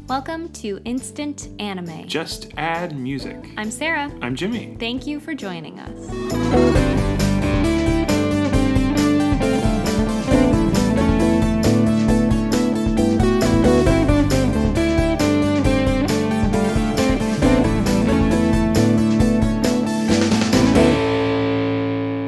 Welcome to Instant Anime. Just add music. I'm Sarah. I'm Jimmy. Thank you for joining us.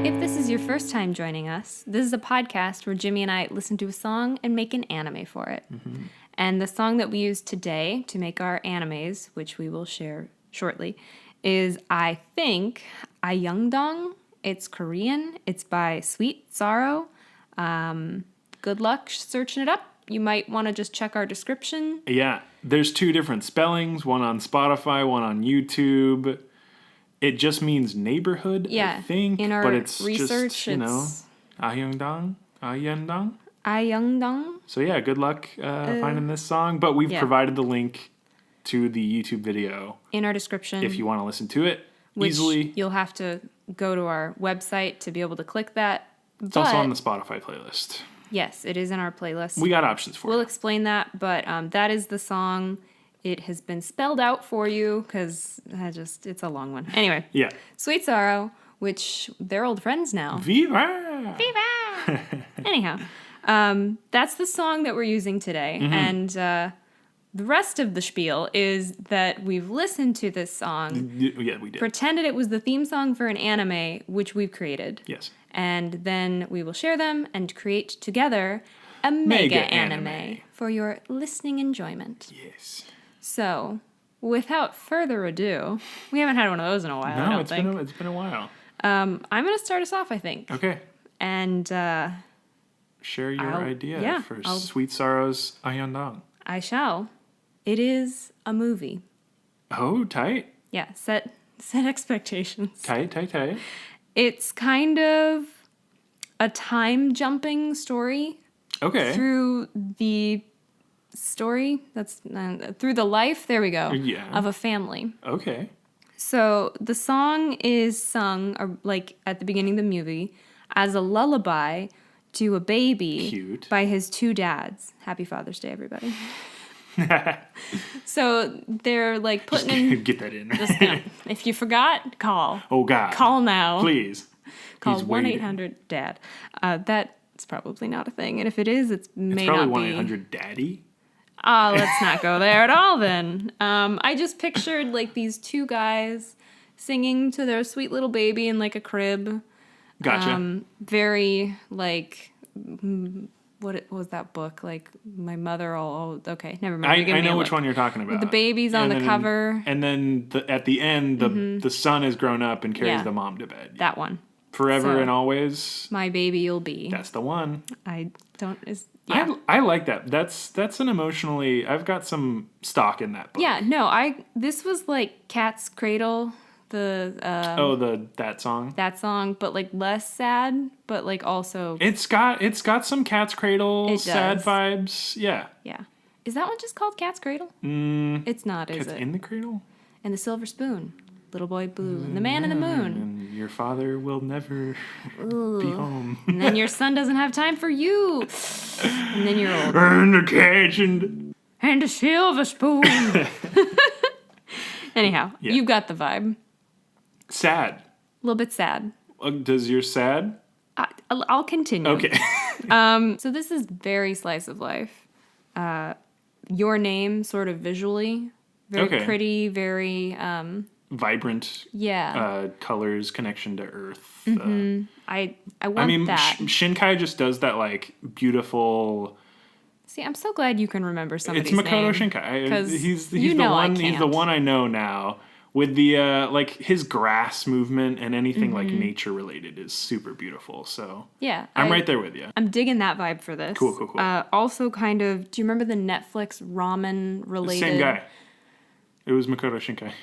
If this is your first time joining us, this is a podcast where Jimmy and I listen to a song and make an anime for it. Mm-hmm. And the song that we use today to make our animes, which we will share shortly, is, I think, Ayungdong. It's Korean. It's by Sweet Sorrow. Good luck searching it up. You might want to just check our description. Yeah, there's two different spellings, one on Spotify, one on YouTube. It just means neighborhood, I think. In our but it's research, just, Ayungdong. Ayungdong. So yeah, good luck finding this song. But we've provided the link to the YouTube video in our description if you want to listen to it easily. You'll have to go to our website to be able to click that. It's also on the Spotify playlist. Yes, it is in our playlist. We got options for We'll explain that, but that is the song. It has been spelled out for you because it's a long one. Anyway. Yeah. Sweet Sorrow, which they're old friends now. Viva! Viva! Anyhow, that's the song that we're using today. Mm-hmm. And the rest of the spiel is that we've listened to this song. Yeah, we did. Pretended it was the theme song for an anime, which we've created. Yes. And then we will share them and create together a mega anime for your listening enjoyment. Yes. So, without further ado, we haven't had one of those in a while, I don't think. It's been a while. I'm going to start us off, I think. Okay. And share your idea for Sweet Sorrow's Ayungdong. I shall. It is a movie. Oh, tight. Yeah, set expectations. Tight. It's kind of a time-jumping story. Okay. Through the story, through the life, there we go, of a family. Okay. So the song is sung, like at the beginning of the movie, as a lullaby to a baby. Cute. By his two dads. Happy Father's Day, everybody. So they're like putting in... Get that in. If you forgot, call. Oh, God. Call now. Please. Call 1-800-DAD. That's probably not a thing. And if it is, it may not be. It's probably 1-800-DADDY. Let's not go there at all then. I just pictured like these two guys singing to their sweet little baby in like a crib. Gotcha. Very like... What was that book? Like, my mother okay, never mind. I know which one you're talking about. With the baby's on the cover. And then at the end, the son has grown up and carries the mom to bed. That one. Forever and always. My baby you'll be. That's the one. I like that. That's an emotionally... I've got some stock in that book. Yeah, no, this was like Cat's Cradle. That song. That song, but like less sad, but like also it's got some Cat's Cradle sad vibes. Yeah. Yeah. Is that one just called Cat's Cradle? It's not, is it? In the Cradle? And the Silver Spoon. Little Boy Blue. And the Man in the Moon. And your father will never be home. And then your son doesn't have time for you. And then you're old. And the catch and the silver spoon. Anyhow, you've got the vibe. Sad. A little bit sad. Does your sad? I'll continue. Okay. So this is very slice of life. Your Name, sort of visually. Very pretty, very... vibrant. Yeah. Colors, connection to Earth. Mm-hmm. I want that. Shinkai just does that, like, beautiful... See, I'm so glad you can remember somebody's name. It's Makoto Shinkai. He's the one. He's the one I know now. With the like his grass movement and anything like nature related is super beautiful. So yeah, I'm right there with you. I'm digging that vibe for this. Cool. Also, kind of. Do you remember the Netflix ramen related? Same guy. It was Makoto Shinkai.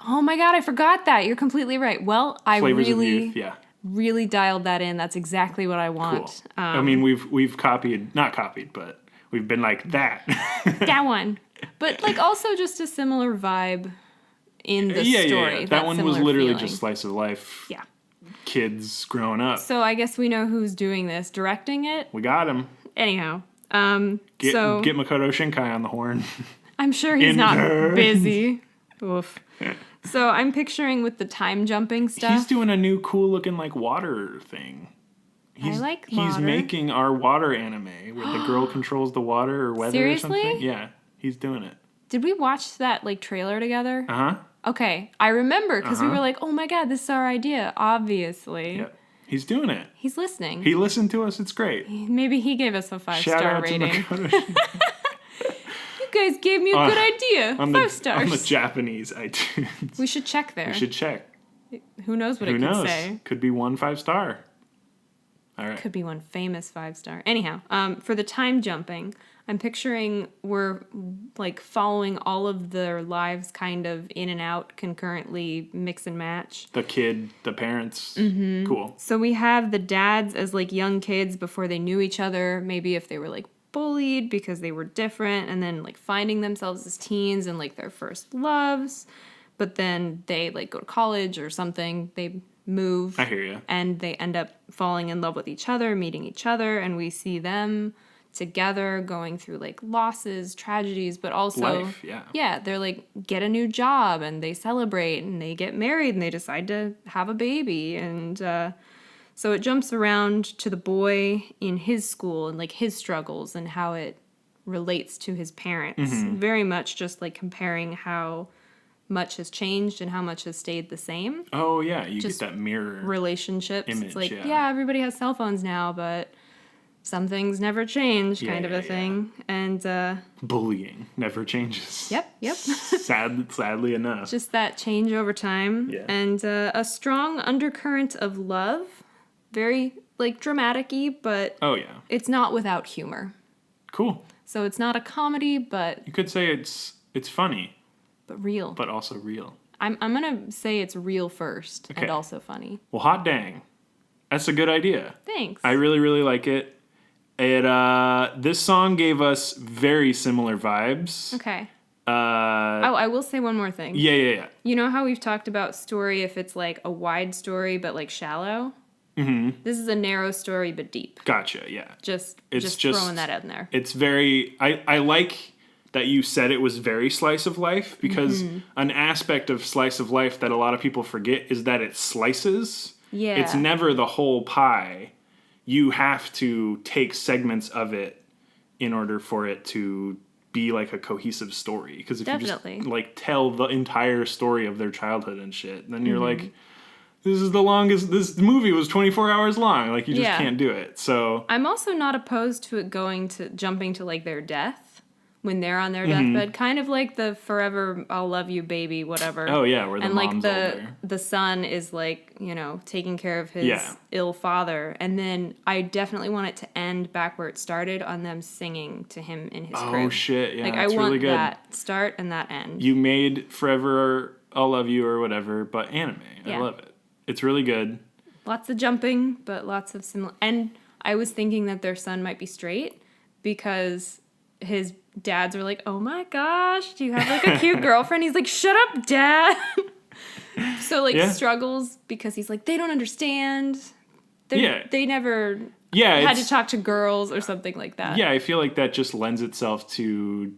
Oh my god, I forgot that. You're completely right. Well, Flavors of Youth, really dialed that in. That's exactly what I want. Cool. I mean, we've not copied, but we've been like that. That one, but like also just a similar vibe. In the story. Yeah. That one was literally feeling. just slice of life. Yeah. Kids growing up. So I guess we know who's doing this. Directing it? We got him. Anyhow. Get Makoto Shinkai on the horn. I'm sure he's not busy. Oof. So I'm picturing with the time jumping stuff. He's doing a new cool looking like water thing. I like water. He's making our water anime where the girl controls the water or weather Seriously? or something. Yeah, he's doing it. Did we watch that like trailer together? Uh-huh. Okay, I remember because we were like, oh my god, this is our idea, obviously. Yeah, he's doing it. He's listening. He listened to us. It's great. Maybe he gave us a 5-star rating. Shout out to You guys gave me a good idea. 5 stars. On the Japanese iTunes. We should check there. We should check. Who knows what Who it could knows? say? Could be 1 5-star. All right. Could be one famous 5-star. Anyhow, for the time jumping, I'm picturing we're like following all of their lives kind of in and out concurrently, mix and match. The kid, the parents. Mm-hmm. Cool. So we have the dads as like young kids before they knew each other, maybe if they were like bullied because they were different, and then like finding themselves as teens and like their first loves, but then they like go to college or something, they move. I hear you. And they end up falling in love with each other, meeting each other, and we see them together going through like losses, tragedies, but also life, yeah. They're like get a new job and they celebrate and they get married and they decide to have a baby, and so it jumps around to the boy in his school and like his struggles and how it relates to his parents. Mm-hmm. Very much just like comparing how much has changed and how much has stayed the same. Oh, yeah. You Just get that mirror relationships. image, It's like, yeah. Everybody has cell phones now, but some things never change kind of a thing. And bullying never changes. Yep. Sadly enough. Just that change over time. Yeah. And a strong undercurrent of love. Very like dramatic-y, but Oh, yeah. it's not without humor. Cool. So it's not a comedy, but You could say it's funny, real. but also real. I'm gonna say it's real first Okay. and also funny. Well, hot dang. That's a good idea. Thanks. I really, really like it. This song gave us very similar vibes. Okay. Uh, I will say one more thing. yeah. You know how we've talked about story if it's like a wide story but like shallow? Mm-hmm. This is a narrow story but deep. Gotcha, yeah. Just Just throwing that in there. It's very... I like that you said it was very slice of life, because an aspect of slice of life that a lot of people forget is that it slices. Yeah. It's never the whole pie. You have to take segments of it in order for it to be like a cohesive story. Because if Definitely. you just like tell the entire story of their childhood and shit, then you're like, this is the longest, this movie was 24 hours long. Like, you just can't do it. So I'm also not opposed to it jumping to like their death when they're on their deathbed, kind of like the forever I'll love you baby whatever. Oh yeah, where the and like mom's older. the son is like, taking care of his ill father, and then I definitely want it to end back where it started, on them singing to him in his crib. Oh shit, yeah, like that's I want really good. that start and that end. You made Forever I'll Love You or whatever, but anime. Yeah. I love it. It's really good. Lots of jumping, but lots of similar. And I was thinking that their son might be straight because his dads are like, oh my gosh, do you have like a cute girlfriend? He's like, shut up, dad. So like struggles because he's like, they don't understand. They never had to talk to girls or something like that. Yeah, I feel like that just lends itself to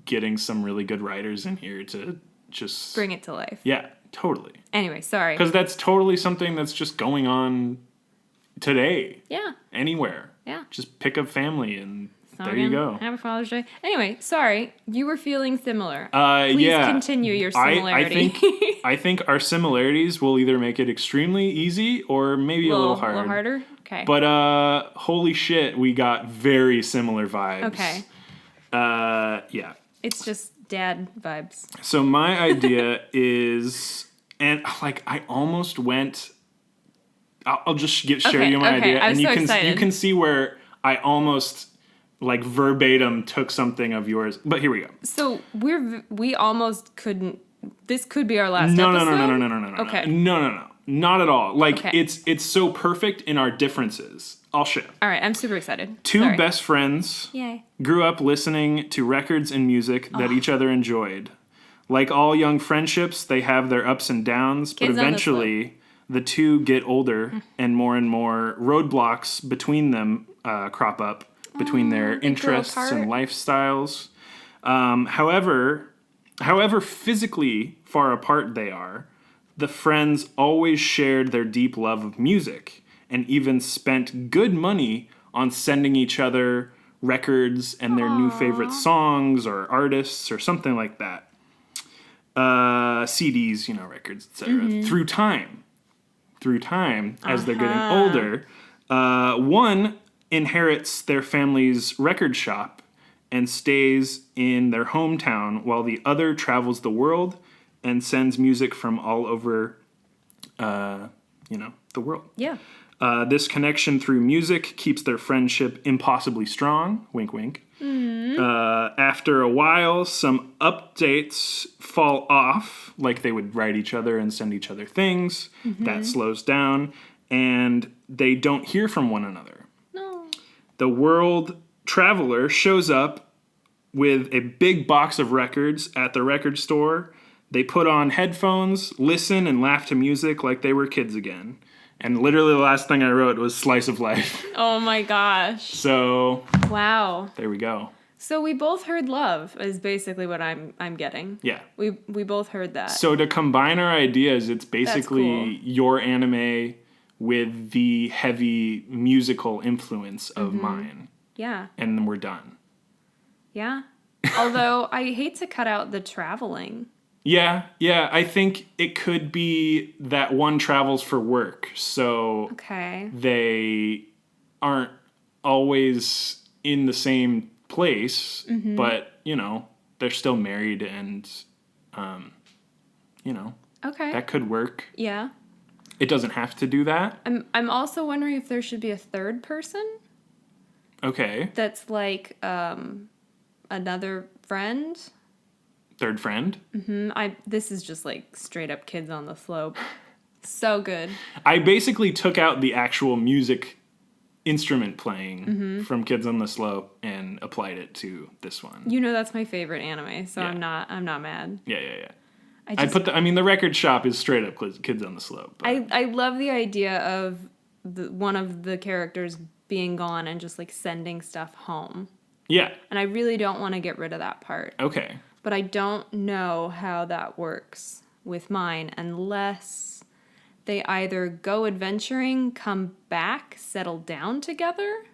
getting some really good writers in here to just bring it to life. Yeah, totally. Anyway, sorry. Because that's totally something that's just going on today. Yeah. Anywhere. Yeah. Just pick a family and there you go. Have a Father's Day. Anyway, sorry. You were feeling similar. Please continue your similarity. I think our similarities will either make it extremely easy or maybe a little hard. A little harder? Okay. But holy shit, we got very similar vibes. Okay. Yeah. It's just dad vibes. So my idea is, and like I almost went, I'll just share you my idea. I'm and excited. You can see where I almost like verbatim took something of yours. But here we go. So we almost couldn't, this could be our last No. episode? Okay. No. Not at all. Like it's so perfect in our differences. I'll share. All right, I'm super excited. Two best friends Yay. grew up listening to records and music that each other enjoyed. Like all young friendships, they have their ups and downs, but eventually the two get older and more roadblocks between them crop up between their interests and lifestyles. However, physically far apart they are, the friends always shared their deep love of music and even spent good money on sending each other records and their new favorite songs or artists or something like that. CDs, records, etc. Through time, as they're getting older, one inherits their family's record shop and stays in their hometown while the other travels the world and sends music from all over, the world. Yeah. This connection through music keeps their friendship impossibly strong. Wink, wink. After a while, some updates fall off, like they would write each other and send each other things. That slows down, and they don't hear from one another. No. The world traveler shows up with a big box of records at the record store. They put on headphones, listen, and laugh to music like they were kids again. And literally the last thing I wrote was slice of life. Oh my gosh. So Wow. there we go. So we both heard love is basically what I'm getting. Yeah. We both heard that. So to combine our ideas, it's basically cool. your anime with the heavy musical influence of mine. Yeah. And then we're done. Yeah. Although I hate to cut out the traveling. Yeah. I think it could be that one travels for work. So Okay. they aren't always in the same place, but, they're still married and, Okay. that could work. Yeah. It doesn't have to do that. I'm also wondering if there should be a third person Okay. that's like another friend. Third friend. This is just like straight up Kids on the Slope. So good. I basically took out the actual music instrument playing from Kids on the Slope and applied it to this one. That's my favorite anime, so Yeah. I'm not mad. Yeah. I The record shop is straight up Kids on the Slope. But I love the idea of one of the characters being gone and just like sending stuff home. yeah. And I really don't want to get rid of that part. Okay. But I don't know how that works with mine unless they either go adventuring, come back, settle down together,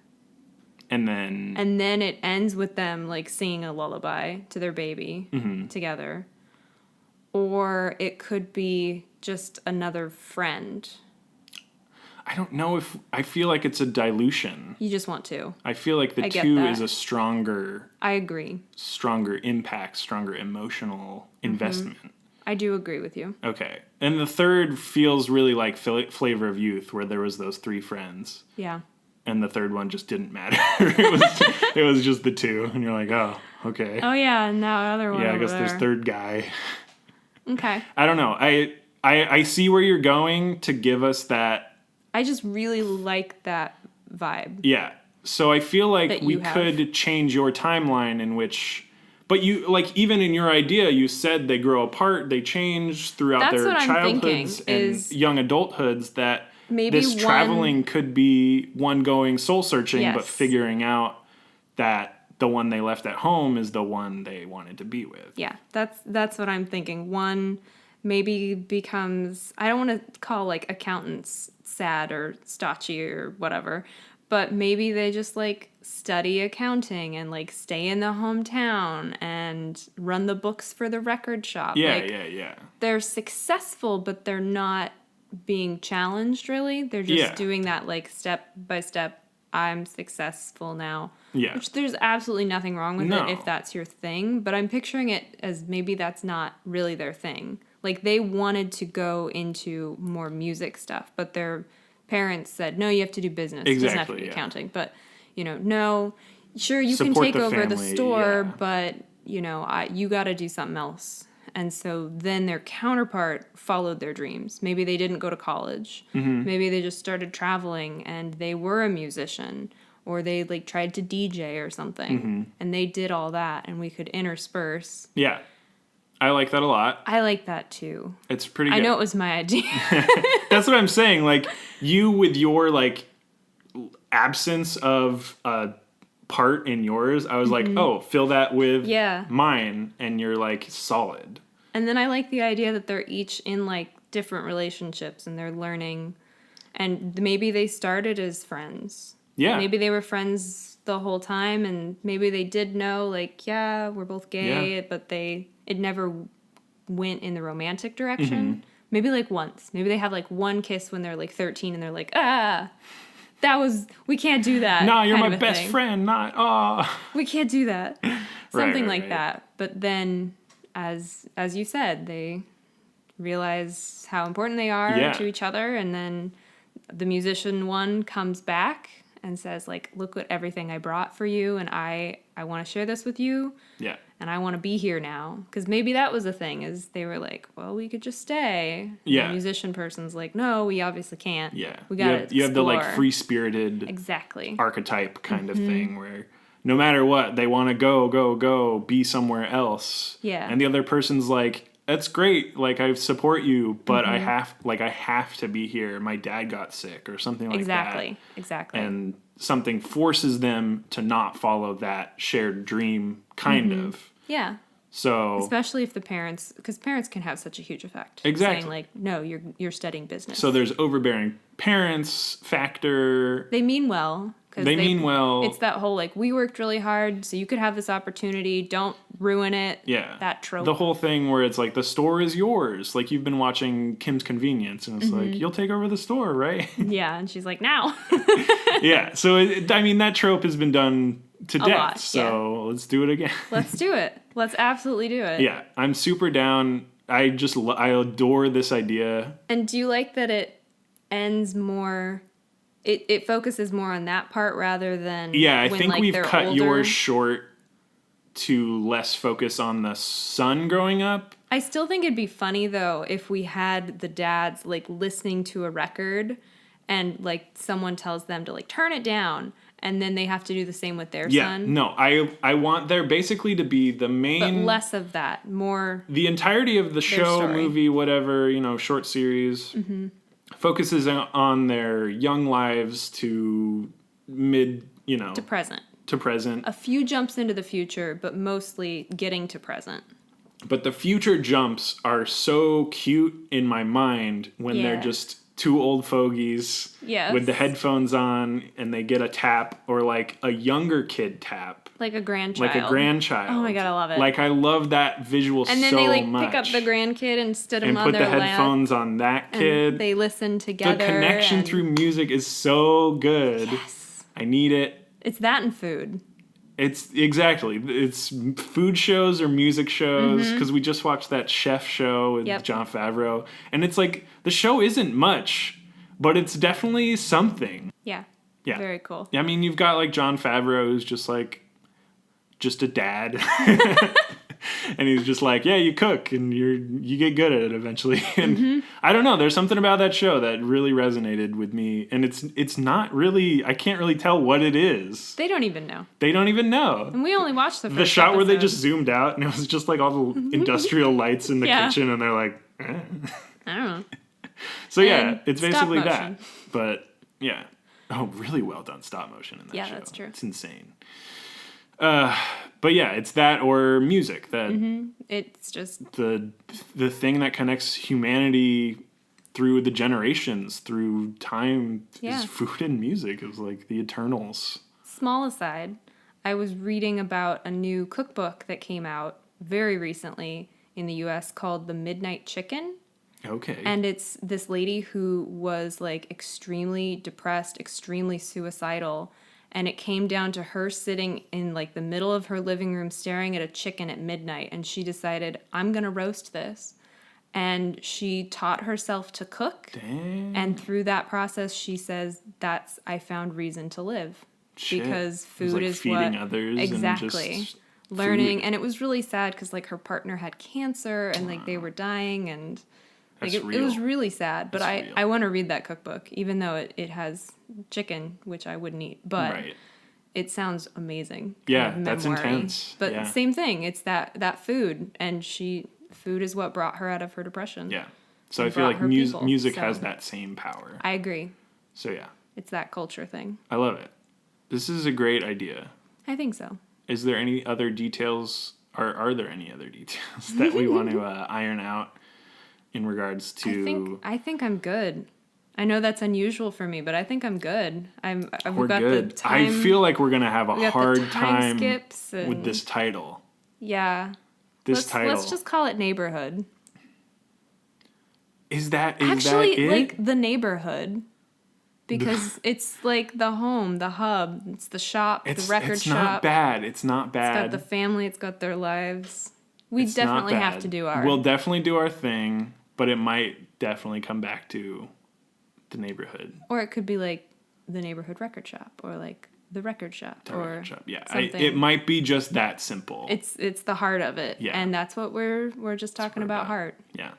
And then and then it ends with them like singing a lullaby to their baby together. Or it could be just another friend. I don't know if I feel like it's a dilution. You just want to. I feel like the I get two that. is a stronger I agree. impact, stronger emotional investment. I do agree with you. Okay. And the third feels really like Flavor of Youth, where there was those three friends. Yeah. And the third one just didn't matter. it was just the two. And you're like, oh, okay. Oh yeah, and that other one. Yeah, I over guess there's there. third guy. Okay. I don't know. I see where you're going to give us that. I just really like that vibe. Yeah. So I feel like That we you have. could change your timeline in which, but you like even in your idea, you said they grow apart, they change throughout That's their what I'm thinking, childhoods and is young adulthoods. That maybe this one- traveling could be one going soul searching, but Yes. figuring out that the one they left at home is the one they wanted to be with. Yeah, that's what I'm thinking. One maybe becomes, I don't want to call like accountants sad or stodgy or whatever, but maybe they just like study accounting and like stay in the hometown and run the books for the record shop. Yeah, like, yeah. They're successful, but they're not being challenged really. They're just Yeah. doing that like step by step. I'm successful now. Yeah. Which there's absolutely nothing wrong with No. it if that's your thing, but I'm picturing it as maybe that's not really their thing. Like they wanted to go into more music stuff, but their parents said, "No, you have to do business. It doesn't have to Exactly, be yeah. accounting." But, no, sure you Support can take the over the family, store, yeah. but you got to do something else. And so then their counterpart followed their dreams. Maybe they didn't go to college. Mm-hmm. Maybe they just started traveling and they were a musician, or they like tried to DJ or something. Mm-hmm. And they did all that, and we could intersperse. Yeah. I like that a lot. I like that too. It's pretty good. I know it was my idea. That's what I'm saying. Like, you with your, like, absence of a part in yours, I was like, oh, fill that with Yeah. mine, and you're like solid. And then I like the idea that they're each in like different relationships and they're learning, and maybe they started as friends. Yeah. Maybe they were friends the whole time, and maybe they did know, like, yeah, we're both gay, but it never went in the romantic direction. Maybe like once. Maybe they have like one kiss when they're like 13 and they're like, we can't do that. Nah, you're kind my of a best thing. friend, We can't do that. Something like right. that. But then, as you said, they realize how important they are to each other, and then the musician one comes back and says, like, look what everything I brought for you, and I want to share this with you. Yeah. And I want to be here now. Because maybe that was the thing, is they were like, well, we could just stay. And Yeah. the musician person's like, no, we obviously can't. Yeah. We got to You have the like free-spirited exactly archetype kind of thing where no matter what, they want to go, be somewhere else. Yeah. And the other person's like, that's great. Like, I support you, but I have to be here. My dad got sick or something like that. Exactly. And something forces them to not follow that shared dream, kind of. Yeah. So, especially if the parents, because parents can have such a huge effect. Exactly. Saying like, no, you're studying business. so there's overbearing parents factor. They mean well. They mean well. It's that whole like, we worked really hard, so you could have this opportunity. Don't ruin it. Yeah. That trope. The whole thing where it's like, the store is yours. Like, you've been watching Kim's Convenience, and it's like, you'll take over the store, right? Yeah, and she's like, now. Yeah. So, that trope has been done to death. lot, so let's do it again. Let's do it. Let's absolutely do it. Yeah. I'm super down. I adore this idea. And do you like that it ends more... It focuses more on that part rather than I when, think like, we've they're cut older. yours short to less focus on the son growing up. I still think it'd be funny, though, if we had the dads, like, listening to a record and, like, someone tells them to, like, turn it down, and then they have to do the same with their son. No, I want there basically to be the main... But less of that, more... The entirety of the show, story. movie, whatever, short series, focuses on their young lives to mid, to present. to present. A few jumps into the future, but mostly getting to present. But the future jumps are so cute in my mind when they're Yeah. just two old fogies Yes. with the headphones on and they get a tap, or like a younger kid tap. Like a grandchild. Like a grandchild. Oh my God, I love it. Like, I love that visual so much. And then they, like, pick up the grandkid and stood him and on put their the lap. headphones on that kid. And they listen together. The connection and through music is so good. Yes. I need it. It's that and food. It's food shows or music shows, because we just watched that chef show with Yep. Jon Favreau, and it's like, the show isn't much, but it's definitely something. Yeah. Yeah. Very cool. I mean, you've got like Jon Favreau, who's just a dad. And he's just like, yeah, you cook and you get good at it eventually. And I don't know, there's something about that show that really resonated with me. And it's not really, I can't really tell what it is. They don't even know. They don't even know. And we only watched the first The shot where they episode. just zoomed out and it was just like all the industrial lights in the Yeah. kitchen, and they're like, eh. I don't know. So yeah, And it's stop basically that. motion. But yeah. Oh, really well done stop motion in that show. Yeah, that's true. It's insane. But yeah, it's that or music. That It's just... the thing that connects humanity through the generations, through time, Yeah. is food and music. It was like the Eternals. Small aside, I was reading about a new cookbook that came out very recently in the US called The Midnight Chicken. Okay. And it's this lady who was like extremely depressed, extremely suicidal. And it came down to her sitting in like the middle of her living room staring at a chicken at midnight. And she decided, I'm going to roast this. And she taught herself to cook. Dang. And through that process, she says, I found reason to live. Shit. Because It was food like is feeding what... others. Exactly. And just learning. food. And it was really sad because like her partner had cancer and like they were dying, and like That's it was real. really sad. But That's real. I want to read that cookbook, even though it has chicken, which I wouldn't eat. But Right. it sounds amazing. Yeah, kind of that's memoir-y. intense. But Yeah. same thing. It's that food, and food is what brought her out of her depression. Yeah. So I And feel brought like her people, music so- has that same power. I agree. So yeah, It's that culture thing. I love it. This is a great idea. I think so. Is there any other details, or are there any other details that we want to iron out in regards to... I think I'm good. I know that's unusual for me, but I think I'm good. We're got good. the time. I feel like we're going to have a hard time skips with this title. Yeah. Title. Let's just call it Neighborhood. Is that Actually, it? like the neighborhood. Because it's like the home, the hub, it's the shop, the record shop. It's not bad. It's not bad. It's got the family, it's got their lives. We definitely have to do our... We'll definitely do our thing, but it might definitely come back to the neighborhood. Or it could be like the neighborhood record shop, or like the record shop, record shop. Yeah, something. It might be just that simple. It's the heart of it. Yeah. And that's what we're just talking about heart. Yeah.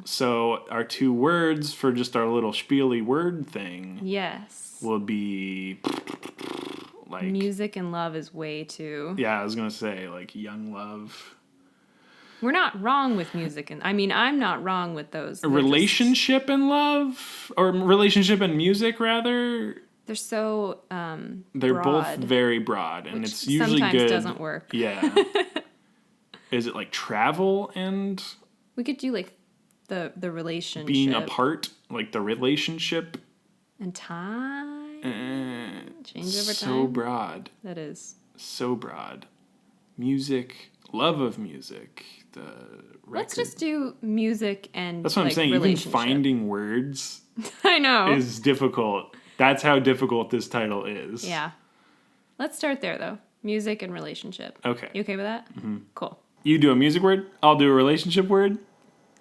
So our 2 words for just our little spiely word thing. Yes. Will be like... Music and love is way too... Yeah, I was going to say like young love. We're not wrong with music. I'm not wrong with those. A relationship and love? Or relationship and music, rather? They're so They're broad, both very broad, and it's usually sometimes good. Doesn't work. Yeah. Is it like travel and... We could do like the relationship. Being apart, like the relationship. And time. Change over time. So broad. That is. So broad. Music, love of music, the record. Let's just do music and That's what I'm saying. Even finding words I know. is difficult. That's how difficult this title is. Yeah. Let's start there, though. Music and relationship. Okay. You okay with that? Mm-hmm. Cool. You do a music word, I'll do a relationship word.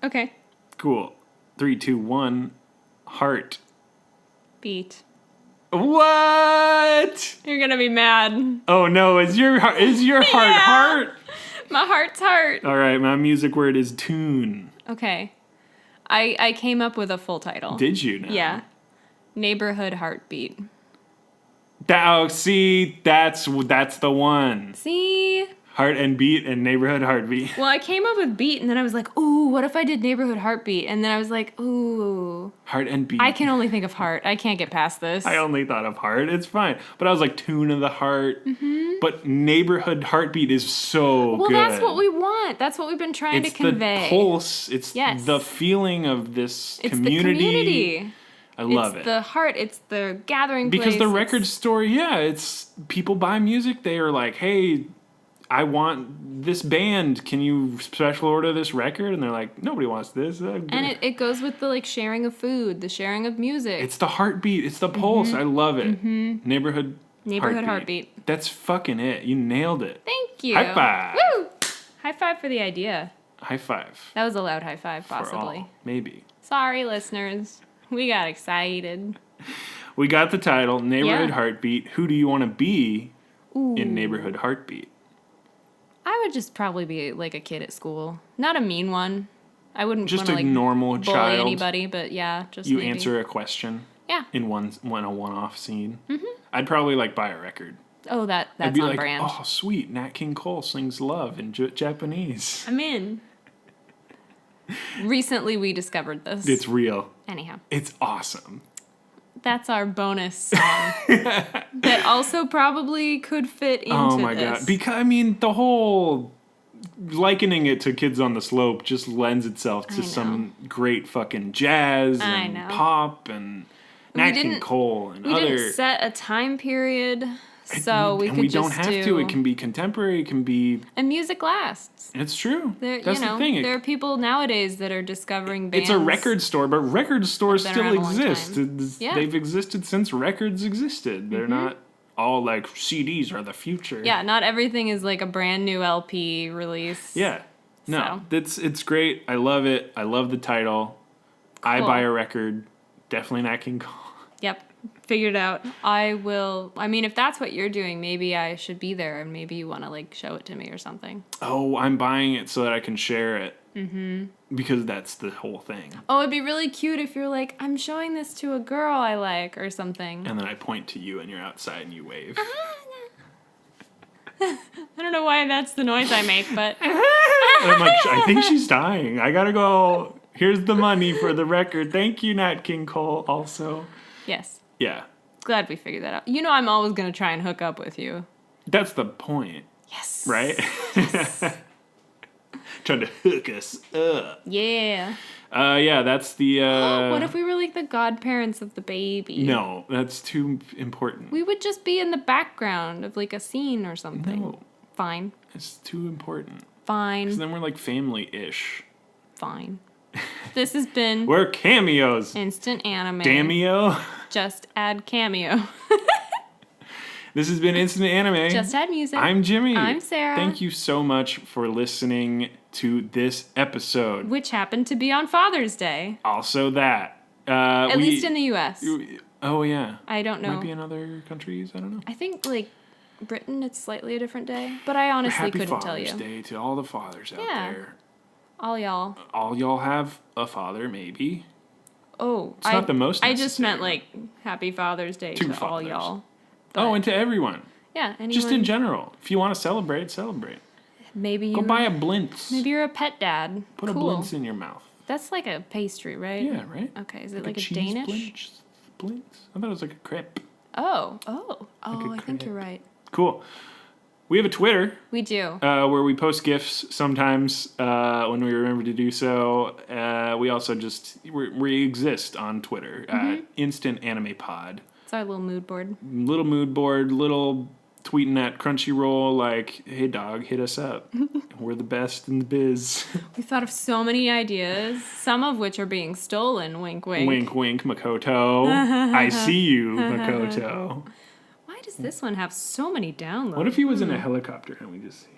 Okay. Cool. 3, 2, 1. Heart. Beat. What? You're gonna be mad. Oh no, is your heart heart? My heart's heart. All right, my music word is tune. Okay. I came up with a full title. Did you now? Yeah. Neighborhood Heartbeat. See, that's the one. See? Heart and beat and neighborhood heartbeat. Well, I came up with beat, and then I was like, ooh, what if I did neighborhood heartbeat? And then I was like, ooh. Heart and beat. I can only think of heart. I can't get past this. I only thought of heart. It's fine. But I was like, tune of the heart. Mm-hmm. But neighborhood heartbeat is so good. Well, that's what we want. That's what we've been trying to convey. It's the pulse. It's the feeling of this community. It's the community. I love it. It's the heart. It's the gathering place. Because the record store, it's people buy music. They are like, hey, I want this band. Can you special order this record? And they're like, nobody wants this. And it goes with the like sharing of food, the sharing of music. It's the heartbeat. It's the pulse. Mm-hmm. I love it. Mm-hmm. Neighborhood heartbeat. That's fucking it. You nailed it. Thank you. High five. Woo! High five for the idea. High five. That was a loud high five, possibly. For all. Maybe. Sorry, listeners. We got excited. We got the title, Neighborhood Heartbeat. Who do you want to be in Neighborhood Heartbeat? I would just probably be like a kid at school. Not a mean one. I wouldn't just wanna, a normal bully child. Anybody, but yeah, just you maybe. Answer a question. Yeah. In a one-off scene. Mm-hmm. I'd probably buy a record. Oh, that's I'd be on like, brand. Oh, sweet. Nat King Cole sings love in Japanese. I'm in. Recently, we discovered this. It's real. Anyhow. It's awesome. That's our bonus song that also probably could fit into this. Oh my god. Because, the whole likening it to Kids on the Slope just lends itself to some great fucking jazz and pop and Nat King Cole and other... We didn't set a time period, so we could we just don't have to. It can be contemporary, it can be... And music lasts. It's true. That's the thing. There are people nowadays that are discovering bands. It's a record store, but record stores still exist. They've existed since records existed. They're not all like CDs are the future. Yeah, not everything is like a brand new LP release. Yeah. No, it's great. I love it. I love the title. Cool. I buy a record. Definitely Nat King Cole. Yep. Figured out. I will. If that's what you're doing, maybe I should be there, and maybe you want to show it to me or something. Oh, I'm buying it so that I can share it. Mm-hmm. Because that's the whole thing. Oh, it'd be really cute if you're like, I'm showing this to a girl I like or something. And then I point to you and you're outside and you wave. I don't know why that's the noise I make, but... And I'm like, I think she's dying. I gotta go. Here's the money for the record. Thank you, Nat King Cole, also. Yes. Yeah. Glad we figured that out. I'm always going to try and hook up with you. That's the point, Yes. right? Trying to hook us up. Yeah. Yeah, that's the... What if we were like the godparents of the baby? No, that's too important. We would just be in the background of like a scene or something. No, Fine. it's too important. Fine. Because then we're like family-ish. Fine. This has been We're cameos. Instant Anime. Damio. Just add cameo. This has been Instant Anime. Just add music. I'm Jimmy. I'm Sarah. Thank you so much for listening to this episode. Which happened to be on Father's Day. Also that. At least in the U.S. Oh, yeah. I don't know. Might be in other countries. I don't know. I think, like, Britain, it's slightly a different day. But I honestly Happy couldn't Father's tell you. Day to all the fathers out Yeah. there. All y'all. All y'all have a father, maybe. Oh. It's not the most I just meant, necessary. like, Happy Father's Day To to all fathers. y'all. Oh, and to everyone. Yeah, anyone. Just in general. If you want to celebrate, celebrate. Maybe you. Go buy a Blintz. Maybe you're a pet dad. Put a cool. Blintz in your mouth. That's like a pastry, right? Yeah, right? Okay, is it like a cheese Danish? Blintz? I thought it was like a crepe. Oh. Like a I think crepe. you're right. Cool. We have a Twitter We do. where we post GIFs sometimes when we remember to do so. We also we exist on Twitter. Instant Anime Pod. It's our little mood board. Little mood board, little tweeting at Crunchyroll like, hey dog, hit us up. We're the best in the biz. We thought of so many ideas, some of which are being stolen. Wink, wink. Wink, wink, Makoto. I see you, Makoto. Why does this one have so many downloads? What if he was in a helicopter and we just...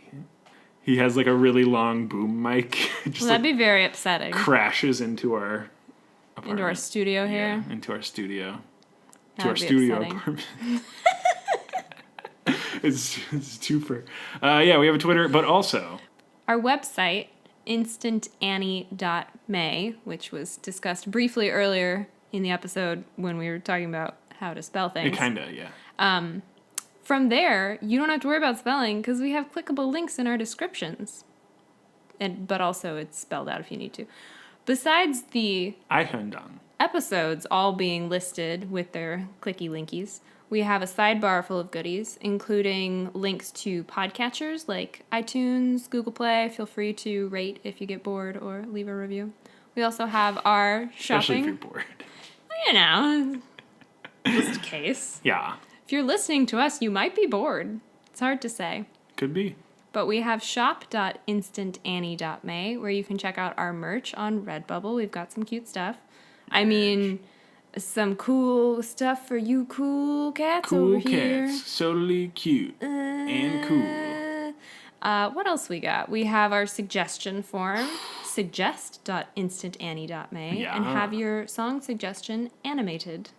He has like a really long boom mic. Just Well, that'd be very upsetting. crashes into our apartment. Into our studio here. Yeah, into our studio. To That'd our be studio upsetting. apartment. It's twofer. Yeah, we have a Twitter, but also... Our website, instantannie.may, which was discussed briefly earlier in the episode when we were talking about how to spell things. Kinda, yeah. From there, you don't have to worry about spelling because we have clickable links in our descriptions. But also it's spelled out if you need to. Besides the iHundong. episodes all being listed with their clicky linkies, we have a sidebar full of goodies, including links to podcatchers like iTunes, Google Play. Feel free to rate if you get bored or leave a review. We also have our Especially if shopping. you're bored. You know, just case. Yeah, If you're listening to us, you might be bored. It's hard to say. could be. But we have shop.instantannie.may where you can check out our merch on Redbubble. We've got some cute stuff. I mean, some cool stuff for you cool cats Cool over here. cats. Totally cute. And cool. What else we got? We have our suggestion form, suggest.instantannie.may, Yeah. and have your song suggestion animated.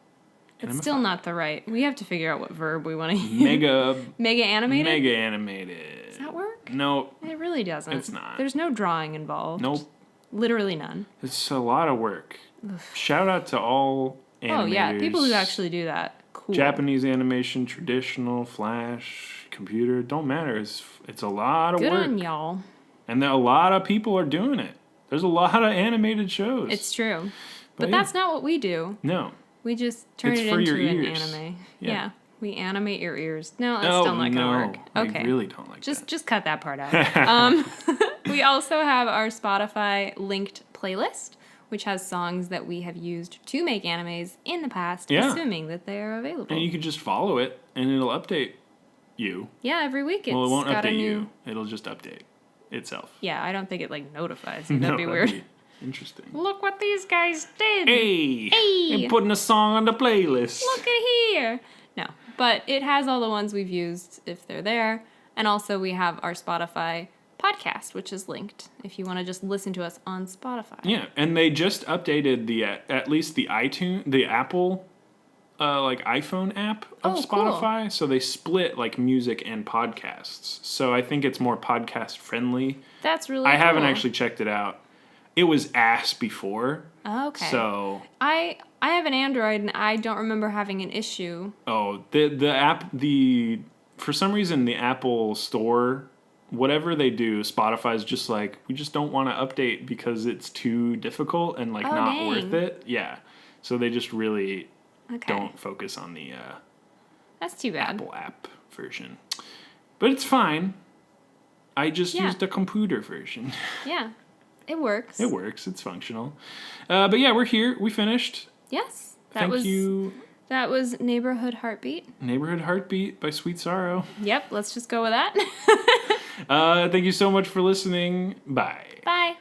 It's still Animified. not the right. We have to figure out what verb we want to use. Mega animated? Mega animated. Does that work? Nope. It really doesn't. It's not. There's no drawing involved. Nope. Literally none. It's a lot of work. Shout out to all animators. Oh, yeah. People who actually do that. Cool. Japanese animation, traditional, flash, computer, don't matter. It's a lot of Good work. on y'all. And a lot of people are doing it. There's a lot of animated shows. It's true. But yeah. that's not what we do. No. We just turn It's it for into your an ears. anime. Yeah. Yeah. We animate your ears. No, that's Oh, still not no. going to work. Okay. I really don't like that. Just cut that part out. We also have our Spotify linked playlist, which has songs that we have used to make animes in the past, Yeah. assuming that they are available. And you can just follow it, and it'll update you. Yeah, every week it's Well, it won't got a update new... you. It'll just update itself. Yeah, I don't think it like notifies you. No, That'd be weird. Interesting. Look what these guys did. Hey! Hey! I'm putting a song on the playlist. Look at here. No, but it has all the ones we've used if they're there. And also we have our Spotify podcast, which is linked if you want to just listen to us on Spotify. Yeah, and they just updated the at least the Apple like iPhone app of Oh, cool. Spotify. So they split like music and podcasts. So I think it's more podcast friendly. That's really I haven't cool. actually checked it out. It was ass before. Okay. So I have an Android and I don't remember having an issue. the app for some reason the Apple Store, whatever they do, Spotify's just like, we just don't want to update because it's too difficult and like not dang. worth it. Yeah. So they just really Okay. don't focus on the That's too bad. Apple app version. But it's fine. I just Yeah. used a computer version. Yeah. It works. It works. It's functional. But yeah, we're here. We finished. Yes. Thank you. That was Neighborhood Heartbeat. Neighborhood Heartbeat by Sweet Sorrow. Yep, let's just go with that. Thank you so much for listening. Bye. Bye.